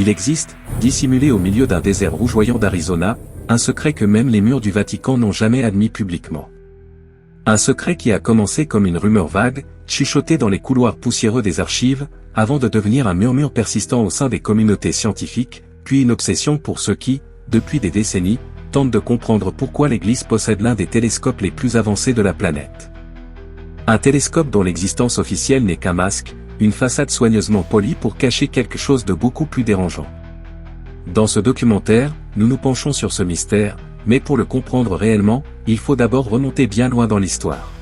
Il existe, dissimulé au milieu d'un désert rougeoyant d'Arizona, un secret que même les murs du Vatican n'ont jamais admis publiquement. Un secret qui a commencé comme une rumeur vague, chuchotée dans les couloirs poussiéreux des archives, avant de devenir un murmure persistant au sein des communautés scientifiques, puis une obsession pour ceux qui, depuis des décennies, tentent de comprendre pourquoi l'Église possède l'un des télescopes les plus avancés de la planète. Un télescope dont l'existence officielle n'est qu'un masque, une façade soigneusement polie pour cacher quelque chose de beaucoup plus dérangeant. Dans ce documentaire, nous nous penchons sur ce mystère, mais pour le comprendre réellement, il faut d'abord remonter bien loin dans l'histoire.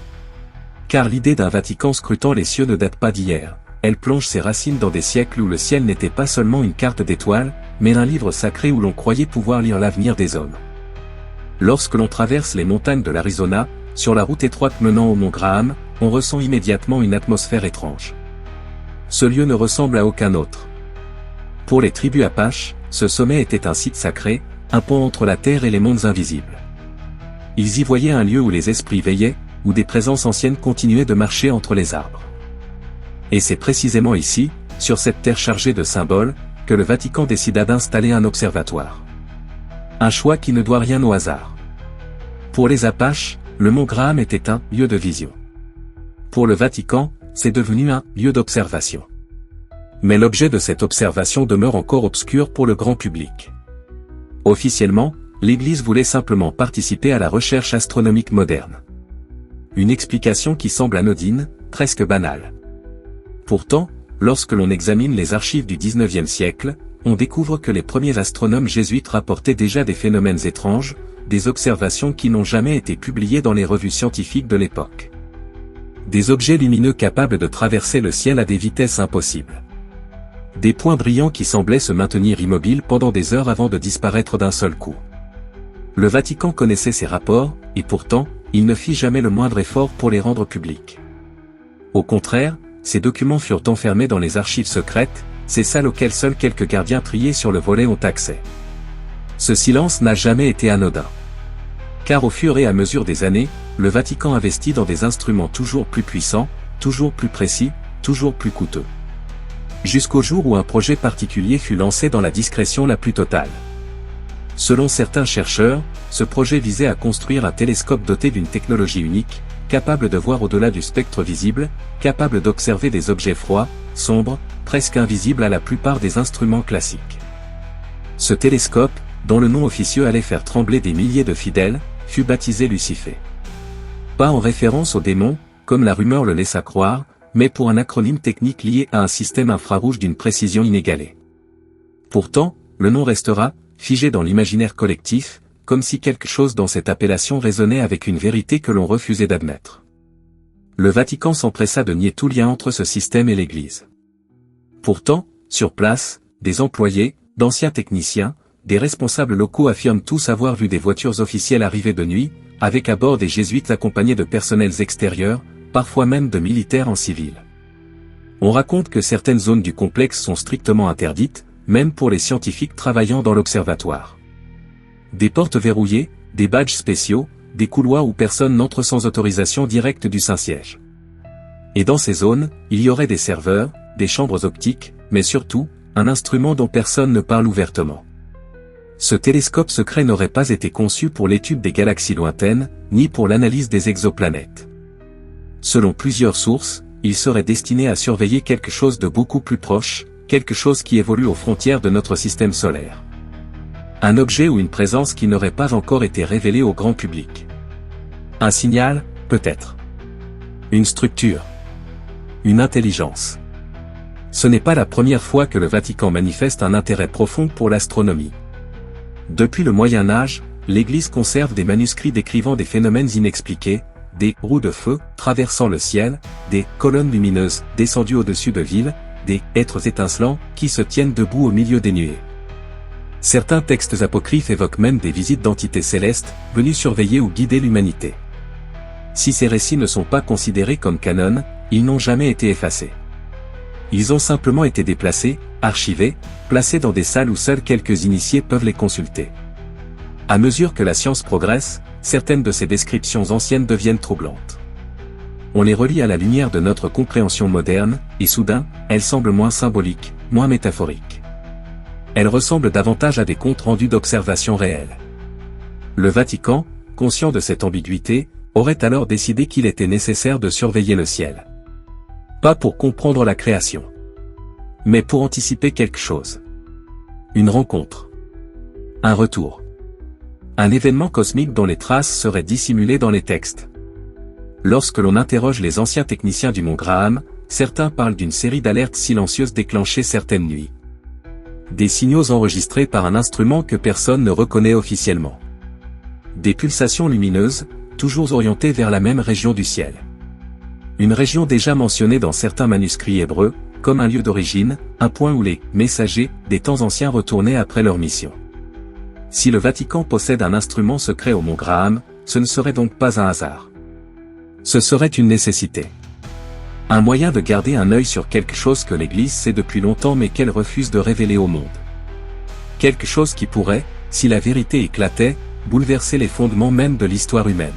Car l'idée d'un Vatican scrutant les cieux ne date pas d'hier, elle plonge ses racines dans des siècles où le ciel n'était pas seulement une carte d'étoiles, mais un livre sacré où l'on croyait pouvoir lire l'avenir des hommes. Lorsque l'on traverse les montagnes de l'Arizona, sur la route étroite menant au mont Graham, on ressent immédiatement une atmosphère étrange. Ce lieu ne ressemble à aucun autre. Pour les tribus Apaches, ce sommet était un site sacré, un pont entre la terre et les mondes invisibles. Ils y voyaient un lieu où les esprits veillaient, où des présences anciennes continuaient de marcher entre les arbres. Et c'est précisément ici, sur cette terre chargée de symboles, que le Vatican décida d'installer un observatoire. Un choix qui ne doit rien au hasard. Pour les Apaches, le mont Graham était un lieu de vision. Pour le Vatican, c'est devenu un lieu d'observation. Mais l'objet de cette observation demeure encore obscur pour le grand public. Officiellement, l'Église voulait simplement participer à la recherche astronomique moderne. Une explication qui semble anodine, presque banale. Pourtant, lorsque l'on examine les archives du XIXe siècle, on découvre que les premiers astronomes jésuites rapportaient déjà des phénomènes étranges, des observations qui n'ont jamais été publiées dans les revues scientifiques de l'époque. Des objets lumineux capables de traverser le ciel à des vitesses impossibles. Des points brillants qui semblaient se maintenir immobiles pendant des heures avant de disparaître d'un seul coup. Le Vatican connaissait ces rapports, et pourtant, il ne fit jamais le moindre effort pour les rendre publics. Au contraire, ces documents furent enfermés dans les archives secrètes, ces salles auxquelles seuls quelques gardiens triés sur le volet ont accès. Ce silence n'a jamais été anodin. Car au fur et à mesure des années, le Vatican investit dans des instruments toujours plus puissants, toujours plus précis, toujours plus coûteux. Jusqu'au jour où un projet particulier fut lancé dans la discrétion la plus totale. Selon certains chercheurs, ce projet visait à construire un télescope doté d'une technologie unique, capable de voir au-delà du spectre visible, capable d'observer des objets froids, sombres, presque invisibles à la plupart des instruments classiques. Ce télescope, dont le nom officieux allait faire trembler des milliers de fidèles, fut baptisé Lucifer. Pas en référence au démon, comme la rumeur le laissa croire, mais pour un acronyme technique lié à un système infrarouge d'une précision inégalée. Pourtant, le nom restera, figé dans l'imaginaire collectif, comme si quelque chose dans cette appellation résonnait avec une vérité que l'on refusait d'admettre. Le Vatican s'empressa de nier tout lien entre ce système et l'Église. Pourtant, sur place, des employés, d'anciens techniciens, des responsables locaux affirment tous avoir vu des voitures officielles arriver de nuit, avec à bord des jésuites accompagnés de personnels extérieurs, parfois même de militaires en civil. On raconte que certaines zones du complexe sont strictement interdites, même pour les scientifiques travaillant dans l'observatoire. Des portes verrouillées, des badges spéciaux, des couloirs où personne n'entre sans autorisation directe du Saint-Siège. Et dans ces zones, il y aurait des serveurs, des chambres optiques, mais surtout, un instrument dont personne ne parle ouvertement. Ce télescope secret n'aurait pas été conçu pour l'étude des galaxies lointaines, ni pour l'analyse des exoplanètes. Selon plusieurs sources, il serait destiné à surveiller quelque chose de beaucoup plus proche, quelque chose qui évolue aux frontières de notre système solaire. Un objet ou une présence qui n'aurait pas encore été révélée au grand public. Un signal, peut-être. Une structure. Une intelligence. Ce n'est pas la première fois que le Vatican manifeste un intérêt profond pour l'astronomie. Depuis le Moyen Âge, l'Église conserve des manuscrits décrivant des phénomènes inexpliqués, des roues de feu traversant le ciel, des colonnes lumineuses descendues au-dessus de villes, des êtres étincelants qui se tiennent debout au milieu des nuées. Certains textes apocryphes évoquent même des visites d'entités célestes, venues surveiller ou guider l'humanité. Si ces récits ne sont pas considérés comme canon, ils n'ont jamais été effacés. Ils ont simplement été déplacés, archivés, placés dans des salles où seuls quelques initiés peuvent les consulter. À mesure que la science progresse, certaines de ces descriptions anciennes deviennent troublantes. On les relie à la lumière de notre compréhension moderne, et soudain, elles semblent moins symboliques, moins métaphoriques. Elles ressemblent davantage à des comptes rendus d'observations réelles. Le Vatican, conscient de cette ambiguïté, aurait alors décidé qu'il était nécessaire de surveiller le ciel. Pas pour comprendre la création, mais pour anticiper quelque chose. Une rencontre. Un retour. Un événement cosmique dont les traces seraient dissimulées dans les textes. Lorsque l'on interroge les anciens techniciens du Mont Graham, certains parlent d'une série d'alertes silencieuses déclenchées certaines nuits. Des signaux enregistrés par un instrument que personne ne reconnaît officiellement. Des pulsations lumineuses, toujours orientées vers la même région du ciel. Une région déjà mentionnée dans certains manuscrits hébreux, comme un lieu d'origine, un point où les « messagers » des temps anciens retournaient après leur mission. Si le Vatican possède un instrument secret au Mont Graham, ce ne serait donc pas un hasard. Ce serait une nécessité. Un moyen de garder un œil sur quelque chose que l'Église sait depuis longtemps mais qu'elle refuse de révéler au monde. Quelque chose qui pourrait, si la vérité éclatait, bouleverser les fondements même de l'histoire humaine.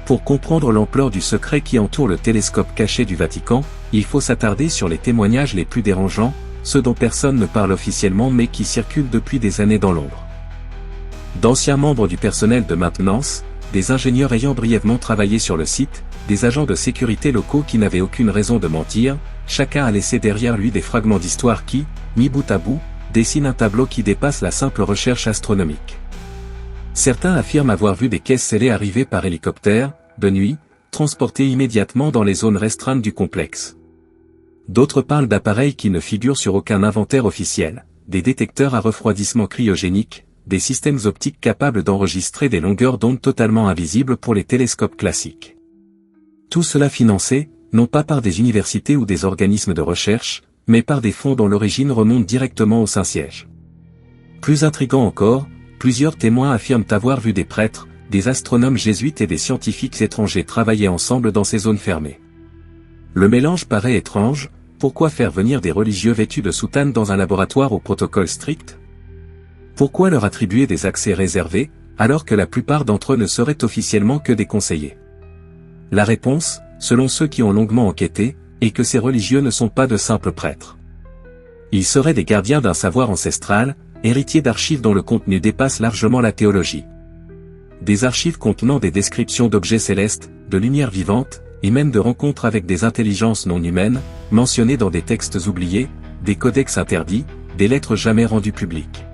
Pour comprendre l'ampleur du secret qui entoure le télescope caché du Vatican, il faut s'attarder sur les témoignages les plus dérangeants, ceux dont personne ne parle officiellement mais qui circulent depuis des années dans l'ombre. D'anciens membres du personnel de maintenance, des ingénieurs ayant brièvement travaillé sur le site, des agents de sécurité locaux qui n'avaient aucune raison de mentir, chacun a laissé derrière lui des fragments d'histoire qui, mis bout à bout, dessinent un tableau qui dépasse la simple recherche astronomique. Certains affirment avoir vu des caisses scellées arriver par hélicoptère, de nuit, transportées immédiatement dans les zones restreintes du complexe. D'autres parlent d'appareils qui ne figurent sur aucun inventaire officiel, des détecteurs à refroidissement cryogénique, des systèmes optiques capables d'enregistrer des longueurs d'onde totalement invisibles pour les télescopes classiques. Tout cela financé, non pas par des universités ou des organismes de recherche, mais par des fonds dont l'origine remonte directement au Saint-Siège. Plus intriguant encore, plusieurs témoins affirment avoir vu des prêtres, des astronomes jésuites et des scientifiques étrangers travailler ensemble dans ces zones fermées. Le mélange paraît étrange, pourquoi faire venir des religieux vêtus de soutane dans un laboratoire au protocole strict? Pourquoi leur attribuer des accès réservés, alors que la plupart d'entre eux ne seraient officiellement que des conseillers? La réponse, selon ceux qui ont longuement enquêté, est que ces religieux ne sont pas de simples prêtres. Ils seraient des gardiens d'un savoir ancestral, héritiers d'archives dont le contenu dépasse largement la théologie. Des archives contenant des descriptions d'objets célestes, de lumière vivante, et même de rencontres avec des intelligences non humaines, mentionnées dans des textes oubliés, des codex interdits, des lettres jamais rendues publiques.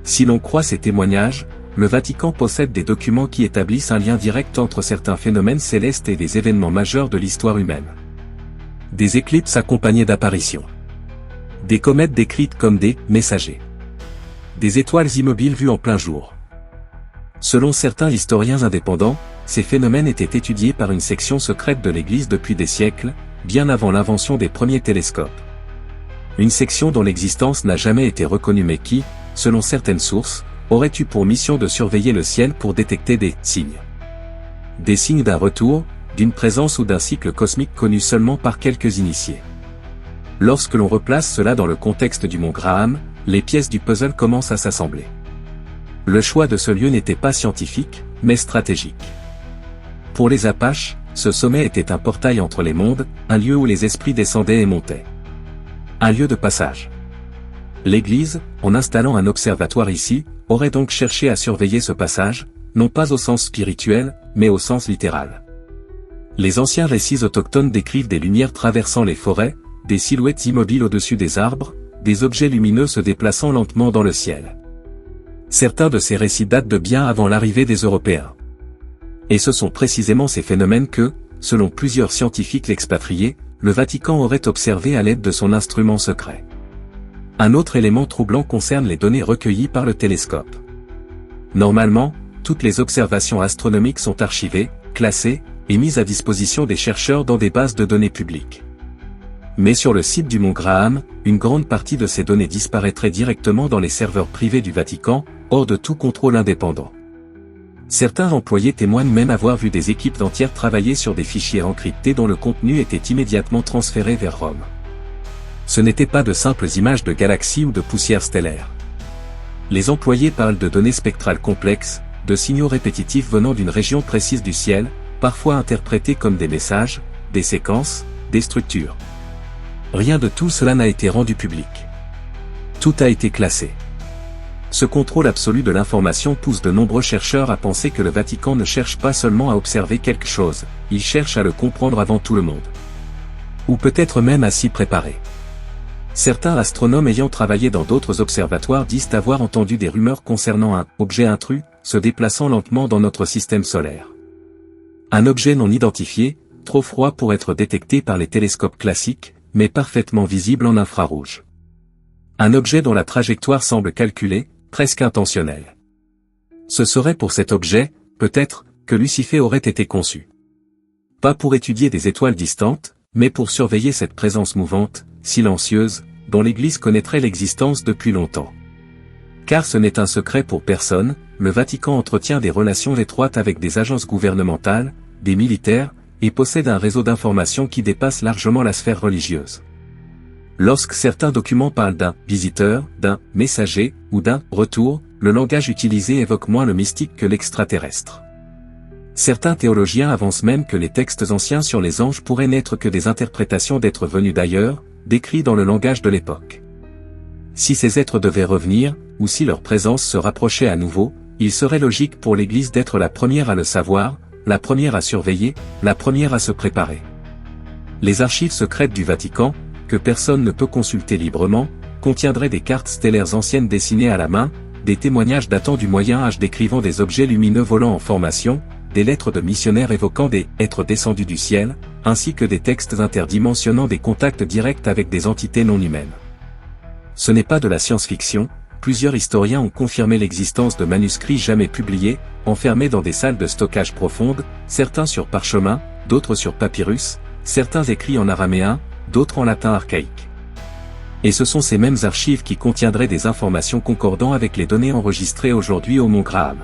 Si l'on croit ces témoignages, le Vatican possède des documents qui établissent un lien direct entre certains phénomènes célestes et des événements majeurs de l'histoire humaine. Des éclipses accompagnées d'apparitions. Des comètes décrites comme des « messagers ». Des étoiles immobiles vues en plein jour. Selon certains historiens indépendants, ces phénomènes étaient étudiés par une section secrète de l'Église depuis des siècles, bien avant l'invention des premiers télescopes. Une section dont l'existence n'a jamais été reconnue mais qui, selon certaines sources, aurait eu pour mission de surveiller le ciel pour détecter des « signes ». Des signes d'un retour, d'une présence ou d'un cycle cosmique connu seulement par quelques initiés. Lorsque l'on replace cela dans le contexte du Mont Graham, les pièces du puzzle commencent à s'assembler. Le choix de ce lieu n'était pas scientifique, mais stratégique. Pour les Apaches, ce sommet était un portail entre les mondes, un lieu où les esprits descendaient et montaient. Un lieu de passage. L'Église, en installant un observatoire ici, aurait donc cherché à surveiller ce passage, non pas au sens spirituel, mais au sens littéral. Les anciens récits autochtones décrivent des lumières traversant les forêts, des silhouettes immobiles au-dessus des arbres, des objets lumineux se déplaçant lentement dans le ciel. Certains de ces récits datent de bien avant l'arrivée des Européens. Et ce sont précisément ces phénomènes que, selon plusieurs scientifiques expatriés, le Vatican aurait observé à l'aide de son instrument secret. Un autre élément troublant concerne les données recueillies par le télescope. Normalement, toutes les observations astronomiques sont archivées, classées, et mises à disposition des chercheurs dans des bases de données publiques. Mais sur le site du Mont Graham, une grande partie de ces données disparaîtraient directement dans les serveurs privés du Vatican, hors de tout contrôle indépendant. Certains employés témoignent même avoir vu des équipes entières travailler sur des fichiers encryptés dont le contenu était immédiatement transféré vers Rome. Ce n'étaient pas de simples images de galaxies ou de poussières stellaires. Les employés parlent de données spectrales complexes, de signaux répétitifs venant d'une région précise du ciel, parfois interprétés comme des messages, des séquences, des structures. Rien de tout cela n'a été rendu public. Tout a été classé. Ce contrôle absolu de l'information pousse de nombreux chercheurs à penser que le Vatican ne cherche pas seulement à observer quelque chose, il cherche à le comprendre avant tout le monde. Ou peut-être même à s'y préparer. Certains astronomes ayant travaillé dans d'autres observatoires disent avoir entendu des rumeurs concernant un « objet intrus » se déplaçant lentement dans notre système solaire. Un objet non identifié, trop froid pour être détecté par les télescopes classiques, mais parfaitement visible en infrarouge. Un objet dont la trajectoire semble calculée, presque intentionnelle. Ce serait pour cet objet, peut-être, que Lucifer aurait été conçu. Pas pour étudier des étoiles distantes, mais pour surveiller cette présence mouvante, silencieuse, dont l'Église connaîtrait l'existence depuis longtemps. Car ce n'est un secret pour personne, le Vatican entretient des relations étroites avec des agences gouvernementales, des militaires, et possède un réseau d'informations qui dépasse largement la sphère religieuse. Lorsque certains documents parlent d'un « visiteur », d'un « messager » ou d'un « retour », le langage utilisé évoque moins le mystique que l'extraterrestre. Certains théologiens avancent même que les textes anciens sur les anges pourraient n'être que des interprétations d'êtres venus d'ailleurs, décrits dans le langage de l'époque. Si ces êtres devaient revenir, ou si leur présence se rapprochait à nouveau, il serait logique pour l'Église d'être la première à le savoir, la première à surveiller, la première à se préparer. Les archives secrètes du Vatican, que personne ne peut consulter librement, contiendraient des cartes stellaires anciennes dessinées à la main, des témoignages datant du Moyen Âge décrivant des objets lumineux volant en formation, des lettres de missionnaires évoquant des « êtres descendus du ciel », ainsi que des textes interdits mentionnant des contacts directs avec des entités non humaines. Ce n'est pas de la science-fiction, plusieurs historiens ont confirmé l'existence de manuscrits jamais publiés, enfermés dans des salles de stockage profondes, certains sur parchemin, d'autres sur papyrus, certains écrits en araméen, d'autres en latin archaïque. Et ce sont ces mêmes archives qui contiendraient des informations concordant avec les données enregistrées aujourd'hui au Mont Graham.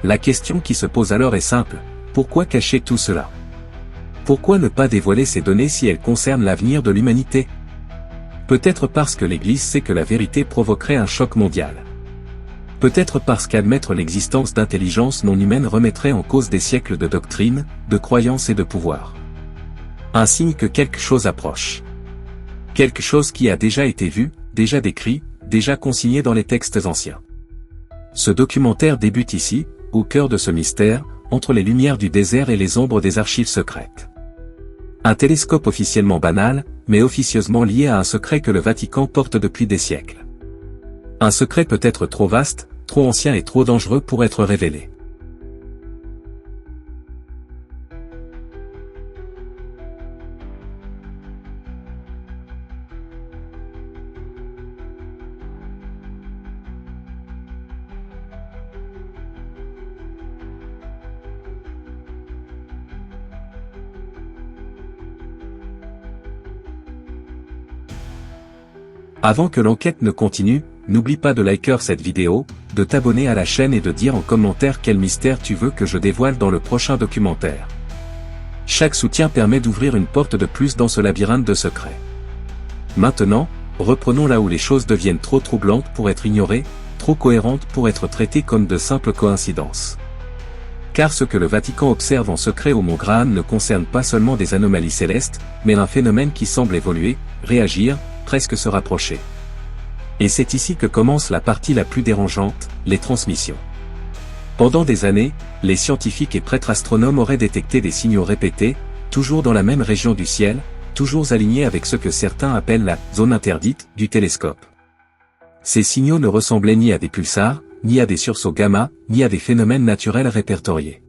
La question qui se pose alors est simple, pourquoi cacher tout cela? Pourquoi ne pas dévoiler ces données si elles concernent l'avenir de l'humanité? Peut-être parce que l'Église sait que la vérité provoquerait un choc mondial. Peut-être parce qu'admettre l'existence d'intelligence non humaine remettrait en cause des siècles de doctrine, de croyances et de pouvoir. Un signe que quelque chose approche. Quelque chose qui a déjà été vu, déjà décrit, déjà consigné dans les textes anciens. Ce documentaire débute ici, au cœur de ce mystère, entre les lumières du désert et les ombres des archives secrètes. Un télescope officiellement banal, mais officieusement lié à un secret que le Vatican porte depuis des siècles. Un secret peut-être trop vaste, trop ancien et trop dangereux pour être révélé. Avant que l'enquête ne continue, n'oublie pas de liker cette vidéo, de t'abonner à la chaîne et de dire en commentaire quel mystère tu veux que je dévoile dans le prochain documentaire. Chaque soutien permet d'ouvrir une porte de plus dans ce labyrinthe de secrets. Maintenant, reprenons là où les choses deviennent trop troublantes pour être ignorées, trop cohérentes pour être traitées comme de simples coïncidences. Car ce que le Vatican observe en secret au Mont Graham ne concerne pas seulement des anomalies célestes, mais un phénomène qui semble évoluer, réagir, presque se rapprocher. Et c'est ici que commence la partie la plus dérangeante, les transmissions. Pendant des années, les scientifiques et prêtres astronomes auraient détecté des signaux répétés, toujours dans la même région du ciel, toujours alignés avec ce que certains appellent la « zone interdite » du télescope. Ces signaux ne ressemblaient ni à des pulsars, ni à des sursauts gamma, ni à des phénomènes naturels répertoriés.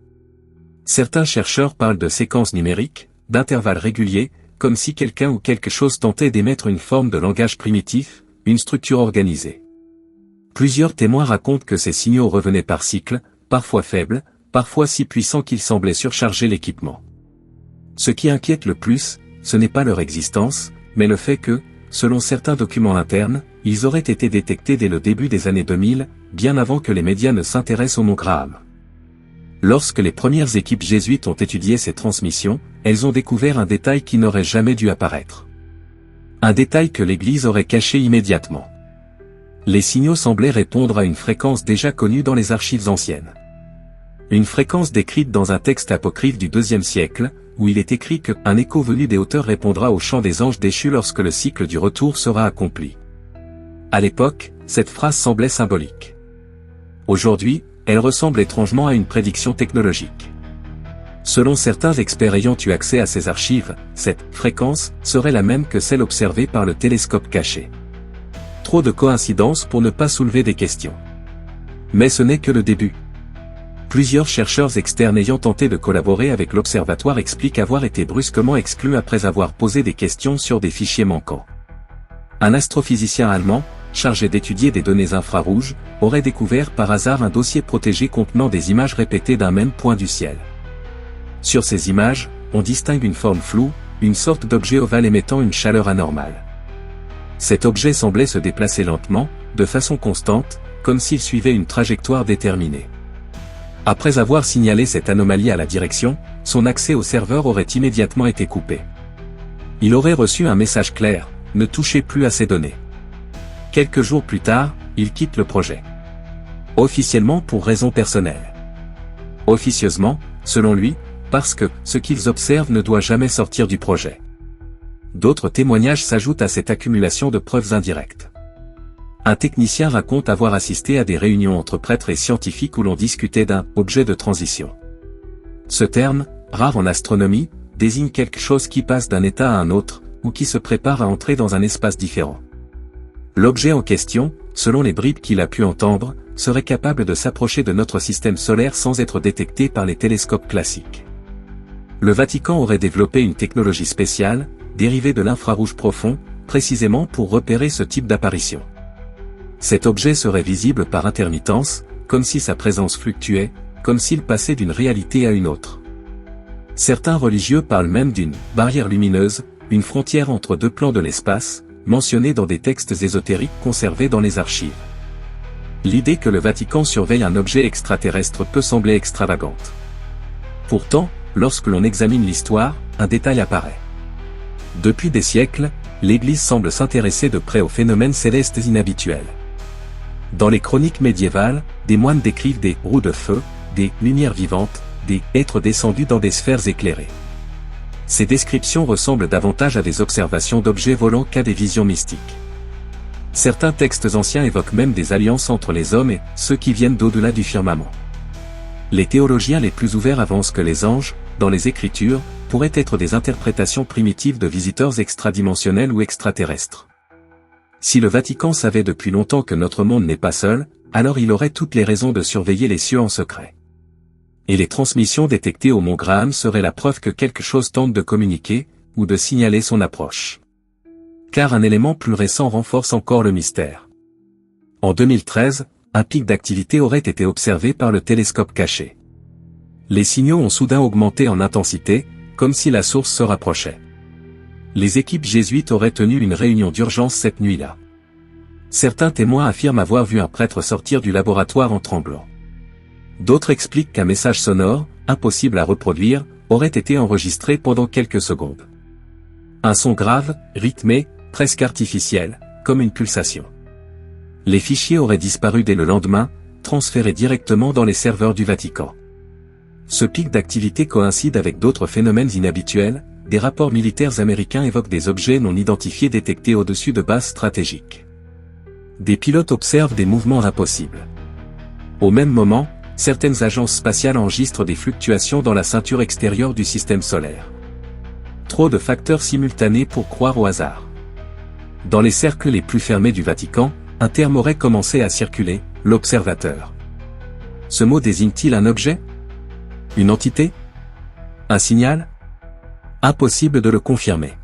Certains chercheurs parlent de séquences numériques, d'intervalles réguliers, comme si quelqu'un ou quelque chose tentait d'émettre une forme de langage primitif, une structure organisée. Plusieurs témoins racontent que ces signaux revenaient par cycles, parfois faibles, parfois si puissants qu'ils semblaient surcharger l'équipement. Ce qui inquiète le plus, ce n'est pas leur existence, mais le fait que, selon certains documents internes, ils auraient été détectés dès le début des années 2000, bien avant que les médias ne s'intéressent au Mont Graham. Lorsque les premières équipes jésuites ont étudié ces transmissions, elles ont découvert un détail qui n'aurait jamais dû apparaître. Un détail que l'Église aurait caché immédiatement. Les signaux semblaient répondre à une fréquence déjà connue dans les archives anciennes. Une fréquence décrite dans un texte apocryphe du IIe siècle, où il est écrit que « un écho venu des hauteurs répondra au chant des anges déchus lorsque le cycle du retour sera accompli ». À l'époque, cette phrase semblait symbolique. Aujourd'hui, elle ressemble étrangement à une prédiction technologique. Selon certains experts ayant eu accès à ces archives, cette fréquence serait la même que celle observée par le télescope caché. Trop de coïncidences pour ne pas soulever des questions. Mais ce n'est que le début. Plusieurs chercheurs externes ayant tenté de collaborer avec l'observatoire expliquent avoir été brusquement exclus après avoir posé des questions sur des fichiers manquants. Un astrophysicien allemand, chargé d'étudier des données infrarouges, aurait découvert par hasard un dossier protégé contenant des images répétées d'un même point du ciel. Sur ces images, on distingue une forme floue, une sorte d'objet ovale émettant une chaleur anormale. Cet objet semblait se déplacer lentement, de façon constante, comme s'il suivait une trajectoire déterminée. Après avoir signalé cette anomalie à la direction, son accès au serveur aurait immédiatement été coupé. Il aurait reçu un message clair, ne touchez plus à ces données. Quelques jours plus tard, il quitte le projet. Officiellement pour raisons personnelles. Officieusement, selon lui, parce que ce qu'ils observent ne doit jamais sortir du projet. D'autres témoignages s'ajoutent à cette accumulation de preuves indirectes. Un technicien raconte avoir assisté à des réunions entre prêtres et scientifiques où l'on discutait d'un « objet de transition ». Ce terme, rare en astronomie, désigne quelque chose qui passe d'un état à un autre, ou qui se prépare à entrer dans un espace différent. L'objet en question, selon les bribes qu'il a pu entendre, serait capable de s'approcher de notre système solaire sans être détecté par les télescopes classiques. Le Vatican aurait développé une technologie spéciale, dérivée de l'infrarouge profond, précisément pour repérer ce type d'apparition. Cet objet serait visible par intermittence, comme si sa présence fluctuait, comme s'il passait d'une réalité à une autre. Certains religieux parlent même d'une « barrière lumineuse », une frontière entre deux plans de l'espace, mentionnée dans des textes ésotériques conservés dans les archives. L'idée que le Vatican surveille un objet extraterrestre peut sembler extravagante. Pourtant, lorsque l'on examine l'histoire, un détail apparaît. Depuis des siècles, l'Église semble s'intéresser de près aux phénomènes célestes inhabituels. Dans les chroniques médiévales, des moines décrivent des « roues de feu », des « lumières vivantes », des « êtres descendus dans des sphères éclairées ». Ces descriptions ressemblent davantage à des observations d'objets volants qu'à des visions mystiques. Certains textes anciens évoquent même des alliances entre les hommes et ceux qui viennent d'au-delà du firmament. Les théologiens les plus ouverts avancent que les anges, dans les Écritures, pourraient être des interprétations primitives de visiteurs extradimensionnels ou extraterrestres. Si le Vatican savait depuis longtemps que notre monde n'est pas seul, alors il aurait toutes les raisons de surveiller les cieux en secret. Et les transmissions détectées au mont Graham seraient la preuve que quelque chose tente de communiquer, ou de signaler son approche. Car un élément plus récent renforce encore le mystère. En 2013, un pic d'activité aurait été observé par le télescope caché. Les signaux ont soudain augmenté en intensité, comme si la source se rapprochait. Les équipes jésuites auraient tenu une réunion d'urgence cette nuit-là. Certains témoins affirment avoir vu un prêtre sortir du laboratoire en tremblant. D'autres expliquent qu'un message sonore, impossible à reproduire, aurait été enregistré pendant quelques secondes. Un son grave, rythmé, presque artificiel, comme une pulsation. Les fichiers auraient disparu dès le lendemain, transférés directement dans les serveurs du Vatican. Ce pic d'activité coïncide avec d'autres phénomènes inhabituels. Des rapports militaires américains évoquent des objets non identifiés détectés au-dessus de bases stratégiques. Des pilotes observent des mouvements impossibles. Au même moment, certaines agences spatiales enregistrent des fluctuations dans la ceinture extérieure du système solaire. Trop de facteurs simultanés pour croire au hasard. Dans les cercles les plus fermés du Vatican, un terme aurait commencé à circuler, l'observateur. Ce mot désigne-t-il un objet? Une entité? Un signal? Impossible de le confirmer.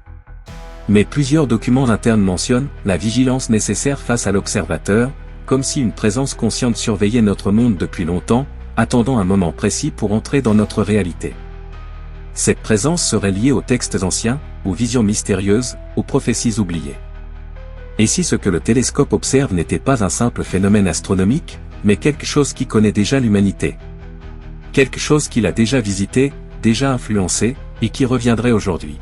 Mais plusieurs documents internes mentionnent la vigilance nécessaire face à l'observateur, comme si une présence consciente surveillait notre monde depuis longtemps, attendant un moment précis pour entrer dans notre réalité. Cette présence serait liée aux textes anciens, aux visions mystérieuses, aux prophéties oubliées. Et si ce que le télescope observe n'était pas un simple phénomène astronomique, mais quelque chose qui connaît déjà l'humanité? Quelque chose qu'il a déjà visité, déjà influencé, et qui reviendrait aujourd'hui.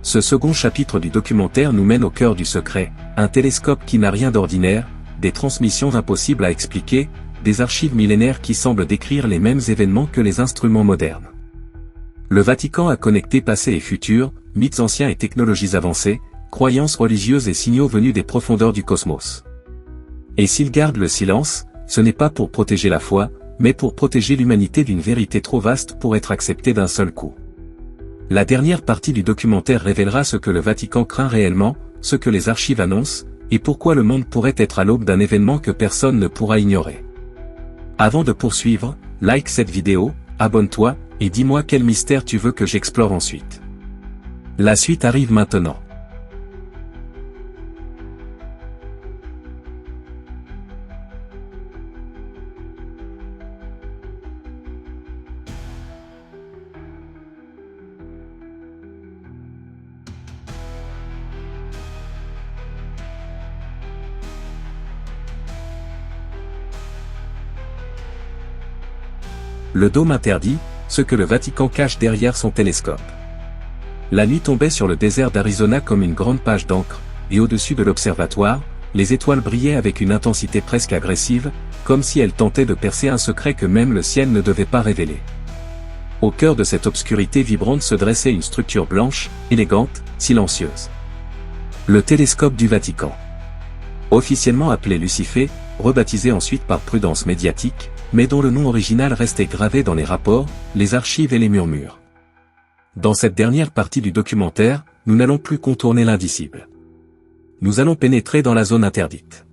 Ce second chapitre du documentaire nous mène au cœur du secret, un télescope qui n'a rien d'ordinaire, des transmissions impossibles à expliquer, des archives millénaires qui semblent décrire les mêmes événements que les instruments modernes. Le Vatican a connecté passé et futur, mythes anciens et technologies avancées, croyances religieuses et signaux venus des profondeurs du cosmos. Et s'ils gardent le silence, ce n'est pas pour protéger la foi, mais pour protéger l'humanité d'une vérité trop vaste pour être acceptée d'un seul coup. La dernière partie du documentaire révélera ce que le Vatican craint réellement, ce que les archives annoncent, et pourquoi le monde pourrait être à l'aube d'un événement que personne ne pourra ignorer. Avant de poursuivre, like cette vidéo, abonne-toi, et dis-moi quel mystère tu veux que j'explore ensuite. La suite arrive maintenant. Le dôme interdit, ce que le Vatican cache derrière son télescope. La nuit tombait sur le désert d'Arizona comme une grande page d'encre, et au-dessus de l'observatoire, les étoiles brillaient avec une intensité presque agressive, comme si elles tentaient de percer un secret que même le ciel ne devait pas révéler. Au cœur de cette obscurité vibrante se dressait une structure blanche, élégante, silencieuse. Le télescope du Vatican. Officiellement appelé Lucifer, rebaptisé ensuite par prudence médiatique, mais dont le nom original restait gravé dans les rapports, les archives et les murmures. Dans cette dernière partie du documentaire, nous n'allons plus contourner l'indicible. Nous allons pénétrer dans la zone interdite.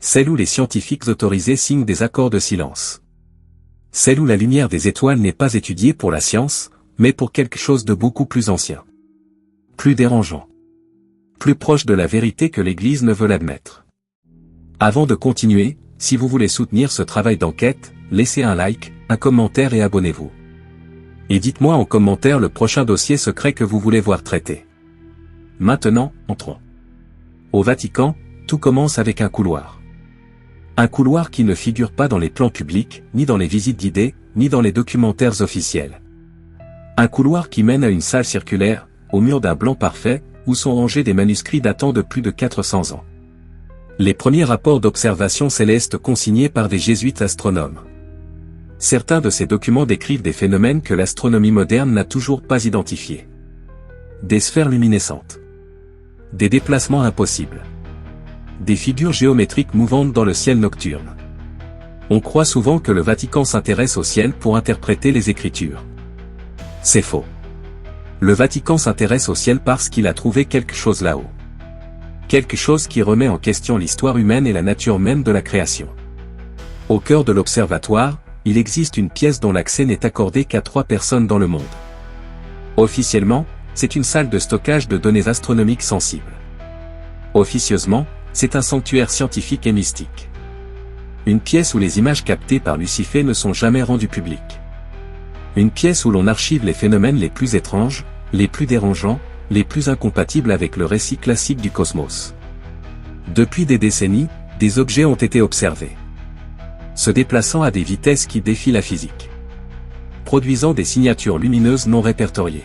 Celle où les scientifiques autorisés signent des accords de silence. Celle où la lumière des étoiles n'est pas étudiée pour la science, mais pour quelque chose de beaucoup plus ancien. Plus dérangeant. Plus proche de la vérité que l'Église ne veut l'admettre. Avant de continuer, si vous voulez soutenir ce travail d'enquête, laissez un like, un commentaire et abonnez-vous. Et dites-moi en commentaire le prochain dossier secret que vous voulez voir traité. Maintenant, entrons. Au Vatican, tout commence avec un couloir. Un couloir qui ne figure pas dans les plans publics, ni dans les visites guidées, ni dans les documentaires officiels. Un couloir qui mène à une salle circulaire, au mur d'un blanc parfait, où sont rangés des manuscrits datant de plus de 400 ans. Les premiers rapports d'observation céleste consignés par des jésuites astronomes. Certains de ces documents décrivent des phénomènes que l'astronomie moderne n'a toujours pas identifiés. Des sphères luminescentes. Des déplacements impossibles. Des figures géométriques mouvantes dans le ciel nocturne. On croit souvent que le Vatican s'intéresse au ciel pour interpréter les Écritures. C'est faux. Le Vatican s'intéresse au ciel parce qu'il a trouvé quelque chose là-haut. Quelque chose qui remet en question l'histoire humaine et la nature même de la création. Au cœur de l'observatoire, il existe une pièce dont l'accès n'est accordé qu'à 3 personnes dans le monde. Officiellement, c'est une salle de stockage de données astronomiques sensibles. Officieusement, c'est un sanctuaire scientifique et mystique. Une pièce où les images captées par Lucifer ne sont jamais rendues publiques. Une pièce où l'on archive les phénomènes les plus étranges, les plus dérangeants, les plus incompatibles avec le récit classique du cosmos. Depuis des décennies, des objets ont été observés. Se déplaçant à des vitesses qui défient la physique. Produisant des signatures lumineuses non répertoriées.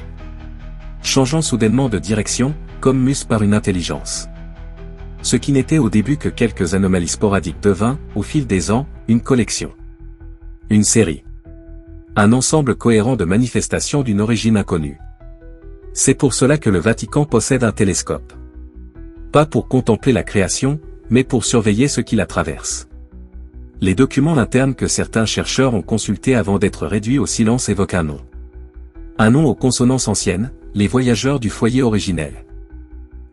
Changeant soudainement de direction, comme mus par une intelligence. Ce qui n'était au début que quelques anomalies sporadiques devint, au fil des ans, une collection. Une série. Un ensemble cohérent de manifestations d'une origine inconnue. C'est pour cela que le Vatican possède un télescope. Pas pour contempler la création, mais pour surveiller ce qui la traverse. Les documents internes que certains chercheurs ont consultés avant d'être réduits au silence évoquent un nom. Un nom aux consonances anciennes, les voyageurs du foyer originel.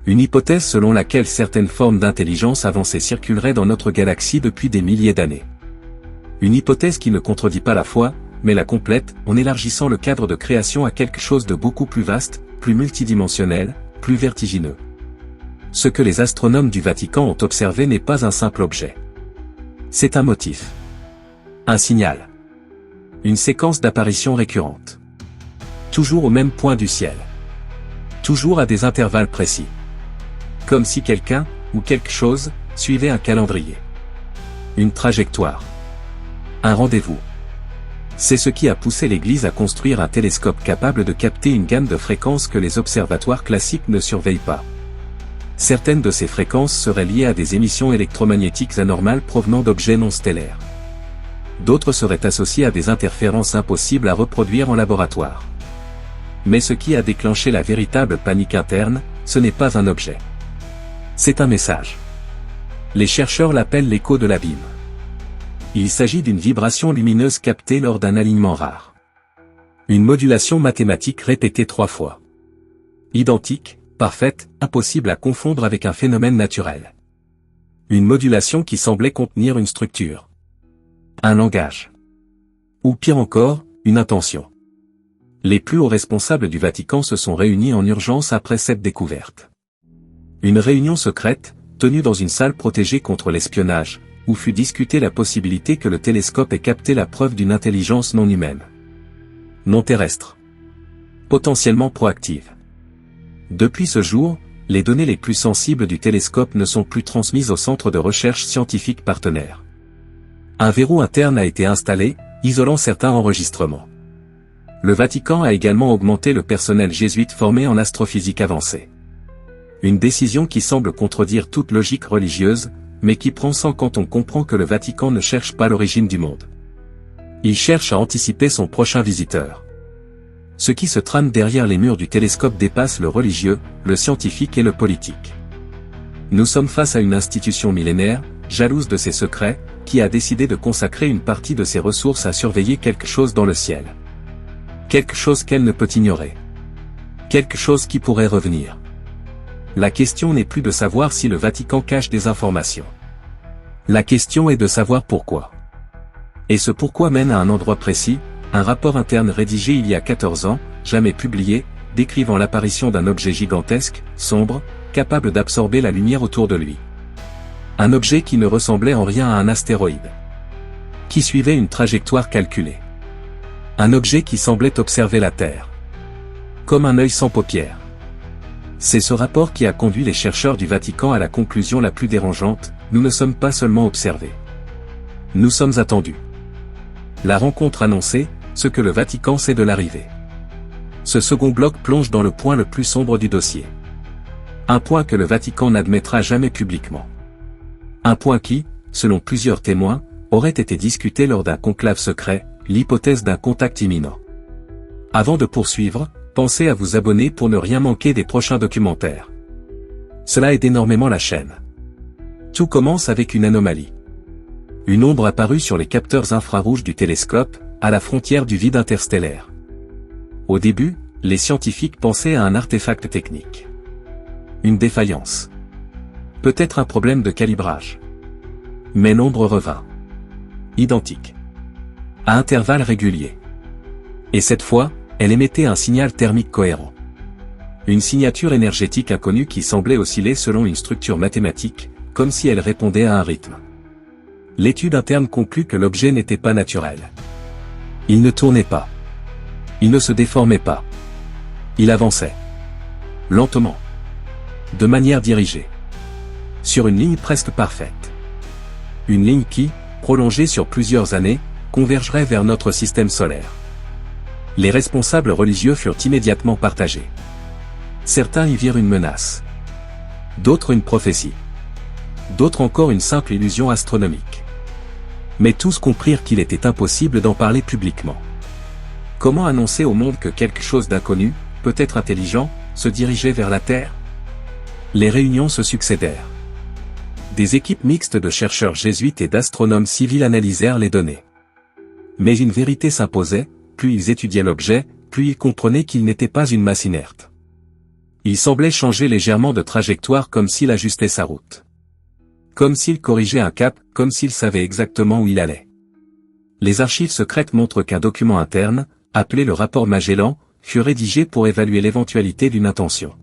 Une hypothèse selon laquelle certaines formes d'intelligence avancée circuleraient dans notre galaxie depuis des milliers d'années. Une hypothèse qui ne contredit pas la foi, mais la complète, en élargissant le cadre de création à quelque chose de beaucoup plus vaste, plus multidimensionnel, plus vertigineux. Ce que les astronomes du Vatican ont observé n'est pas un simple objet. C'est un motif. Un signal. Une séquence d'apparitions récurrentes. Toujours au même point du ciel. Toujours à des intervalles précis. Comme si quelqu'un, ou quelque chose, suivait un calendrier. Une trajectoire. Un rendez-vous. C'est ce qui a poussé l'Église à construire un télescope capable de capter une gamme de fréquences que les observatoires classiques ne surveillent pas. Certaines de ces fréquences seraient liées à des émissions électromagnétiques anormales provenant d'objets non stellaires. D'autres seraient associées à des interférences impossibles à reproduire en laboratoire. Mais ce qui a déclenché la véritable panique interne, ce n'est pas un objet. C'est un message. Les chercheurs l'appellent l'écho de l'abîme. Il s'agit d'une vibration lumineuse captée lors d'un alignement rare. Une modulation mathématique répétée 3 fois. Identique, parfaite, impossible à confondre avec un phénomène naturel. Une modulation qui semblait contenir une structure. Un langage. Ou pire encore, une intention. Les plus hauts responsables du Vatican se sont réunis en urgence après cette découverte. Une réunion secrète, tenue dans une salle protégée contre l'espionnage, où fut discutée la possibilité que le télescope ait capté la preuve d'une intelligence non humaine. Non terrestre. Potentiellement proactive. Depuis ce jour, les données les plus sensibles du télescope ne sont plus transmises au centre de recherche scientifique partenaire. Un verrou interne a été installé, isolant certains enregistrements. Le Vatican a également augmenté le personnel jésuite formé en astrophysique avancée. Une décision qui semble contredire toute logique religieuse, mais qui prend sens quand on comprend que le Vatican ne cherche pas l'origine du monde. Il cherche à anticiper son prochain visiteur. Ce qui se trame derrière les murs du télescope dépasse le religieux, le scientifique et le politique. Nous sommes face à une institution millénaire, jalouse de ses secrets, qui a décidé de consacrer une partie de ses ressources à surveiller quelque chose dans le ciel. Quelque chose qu'elle ne peut ignorer. Quelque chose qui pourrait revenir. La question n'est plus de savoir si le Vatican cache des informations. La question est de savoir pourquoi. Et ce pourquoi mène à un endroit précis, un rapport interne rédigé il y a 14 ans, jamais publié, décrivant l'apparition d'un objet gigantesque, sombre, capable d'absorber la lumière autour de lui. Un objet qui ne ressemblait en rien à un astéroïde. Qui suivait une trajectoire calculée. Un objet qui semblait observer la Terre. Comme un œil sans paupières. C'est ce rapport qui a conduit les chercheurs du Vatican à la conclusion la plus dérangeante, nous ne sommes pas seulement observés. Nous sommes attendus. La rencontre annoncée, ce que le Vatican sait de l'arrivée. Ce second bloc plonge dans le point le plus sombre du dossier. Un point que le Vatican n'admettra jamais publiquement. Un point qui, selon plusieurs témoins, aurait été discuté lors d'un conclave secret, l'hypothèse d'un contact imminent. Avant de poursuivre, pensez à vous abonner pour ne rien manquer des prochains documentaires. Cela aide énormément la chaîne. Tout commence avec une anomalie. Une ombre apparue sur les capteurs infrarouges du télescope, à la frontière du vide interstellaire. Au début, les scientifiques pensaient à un artefact technique. Une défaillance. Peut-être un problème de calibrage. Mais l'ombre revint. Identique. À intervalles réguliers. Et cette fois, elle émettait un signal thermique cohérent. Une signature énergétique inconnue qui semblait osciller selon une structure mathématique, comme si elle répondait à un rythme. L'étude interne conclut que l'objet n'était pas naturel. Il ne tournait pas. Il ne se déformait pas. Il avançait. Lentement. De manière dirigée. Sur une ligne presque parfaite. Une ligne qui, prolongée sur plusieurs années, convergerait vers notre système solaire. Les responsables religieux furent immédiatement partagés. Certains y virent une menace. D'autres une prophétie. D'autres encore une simple illusion astronomique. Mais tous comprirent qu'il était impossible d'en parler publiquement. Comment annoncer au monde que quelque chose d'inconnu, peut-être intelligent, se dirigeait vers la Terre? Les réunions se succédèrent. Des équipes mixtes de chercheurs jésuites et d'astronomes civils analysèrent les données. Mais une vérité s'imposait, plus ils étudiaient l'objet, plus ils comprenaient qu'il n'était pas une masse inerte. Il semblait changer légèrement de trajectoire comme s'il ajustait sa route. Comme s'il corrigeait un cap, comme s'il savait exactement où il allait. Les archives secrètes montrent qu'un document interne, appelé le rapport Magellan, fut rédigé pour évaluer l'éventualité d'une intention.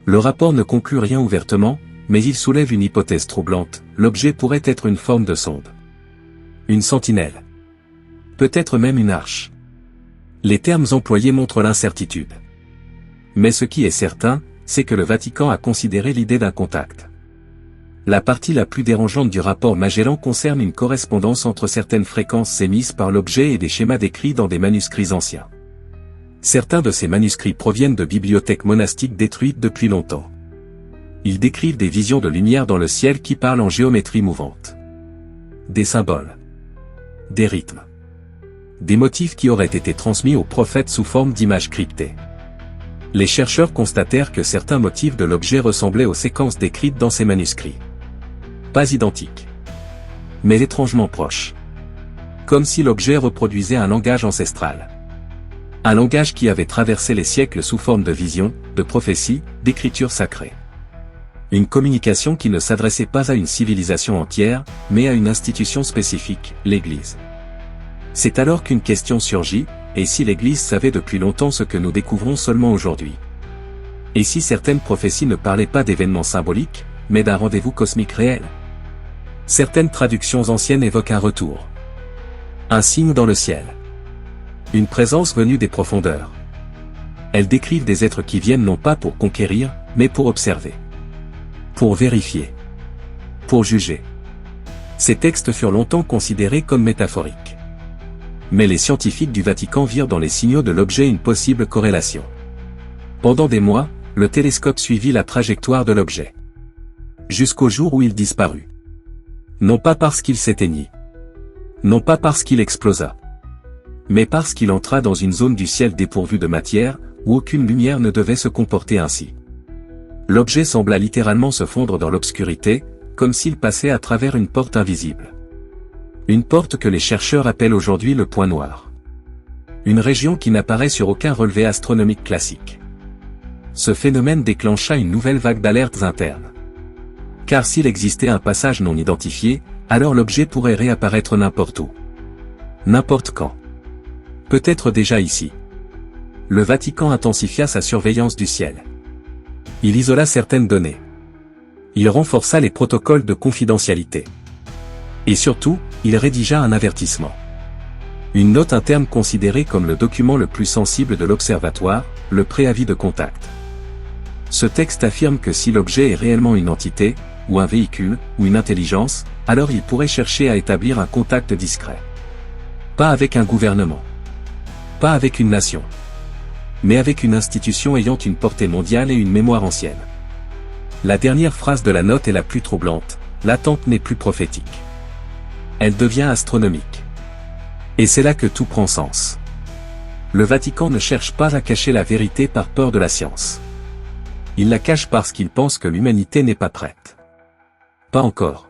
Le rapport ne conclut rien ouvertement, mais il soulève une hypothèse troublante, l'objet pourrait être une forme de sonde. Une sentinelle. Peut-être même une arche. Les termes employés montrent l'incertitude. Mais ce qui est certain, c'est que le Vatican a considéré l'idée d'un contact. La partie la plus dérangeante du rapport Magellan concerne une correspondance entre certaines fréquences émises par l'objet et des schémas décrits dans des manuscrits anciens. Certains de ces manuscrits proviennent de bibliothèques monastiques détruites depuis longtemps. Ils décrivent des visions de lumière dans le ciel qui parlent en géométrie mouvante. Des symboles. Des rythmes. Des motifs qui auraient été transmis aux prophètes sous forme d'images cryptées. Les chercheurs constatèrent que certains motifs de l'objet ressemblaient aux séquences décrites dans ces manuscrits. Pas identiques, mais étrangement proches. Comme si l'objet reproduisait un langage ancestral. Un langage qui avait traversé les siècles sous forme de visions, de prophéties, d'écritures sacrées. Une communication qui ne s'adressait pas à une civilisation entière, mais à une institution spécifique, l'Église. C'est alors qu'une question surgit, et si l'Église savait depuis longtemps ce que nous découvrons seulement aujourd'hui? Et si certaines prophéties ne parlaient pas d'événements symboliques, mais d'un rendez-vous cosmique réel? Certaines traductions anciennes évoquent un retour. Un signe dans le ciel. Une présence venue des profondeurs. Elles décrivent des êtres qui viennent non pas pour conquérir, mais pour observer. Pour vérifier. Pour juger. Ces textes furent longtemps considérés comme métaphoriques. Mais les scientifiques du Vatican virent dans les signaux de l'objet une possible corrélation. Pendant des mois, le télescope suivit la trajectoire de l'objet. Jusqu'au jour où il disparut. Non pas parce qu'il s'éteignit. Non pas parce qu'il explosa. Mais parce qu'il entra dans une zone du ciel dépourvue de matière, où aucune lumière ne devait se comporter ainsi. L'objet sembla littéralement se fondre dans l'obscurité, comme s'il passait à travers une porte invisible. Une porte que les chercheurs appellent aujourd'hui le point noir. Une région qui n'apparaît sur aucun relevé astronomique classique. Ce phénomène déclencha une nouvelle vague d'alertes internes. Car s'il existait un passage non identifié, alors l'objet pourrait réapparaître n'importe où. N'importe quand. Peut-être déjà ici. Le Vatican intensifia sa surveillance du ciel. Il isola certaines données. Il renforça les protocoles de confidentialité. Et surtout, il rédigea un avertissement. Une note interne considérée comme le document le plus sensible de l'observatoire, le préavis de contact. Ce texte affirme que si l'objet est réellement une entité, ou un véhicule, ou une intelligence, alors il pourrait chercher à établir un contact discret. Pas avec un gouvernement. Pas avec une nation. Mais avec une institution ayant une portée mondiale et une mémoire ancienne. La dernière phrase de la note est la plus troublante, l'attente n'est plus prophétique. Elle devient astronomique. Et c'est là que tout prend sens. Le Vatican ne cherche pas à cacher la vérité par peur de la science. Il la cache parce qu'il pense que l'humanité n'est pas prête. Pas encore.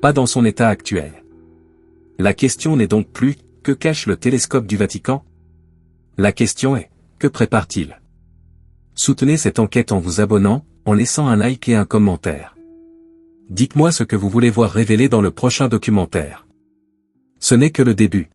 Pas dans son état actuel. La question n'est donc plus, que cache le télescope du Vatican? La question est, que prépare-t-il? Soutenez cette enquête en vous abonnant, en laissant un like et un commentaire. Dites-moi ce que vous voulez voir révélé dans le prochain documentaire. Ce n'est que le début.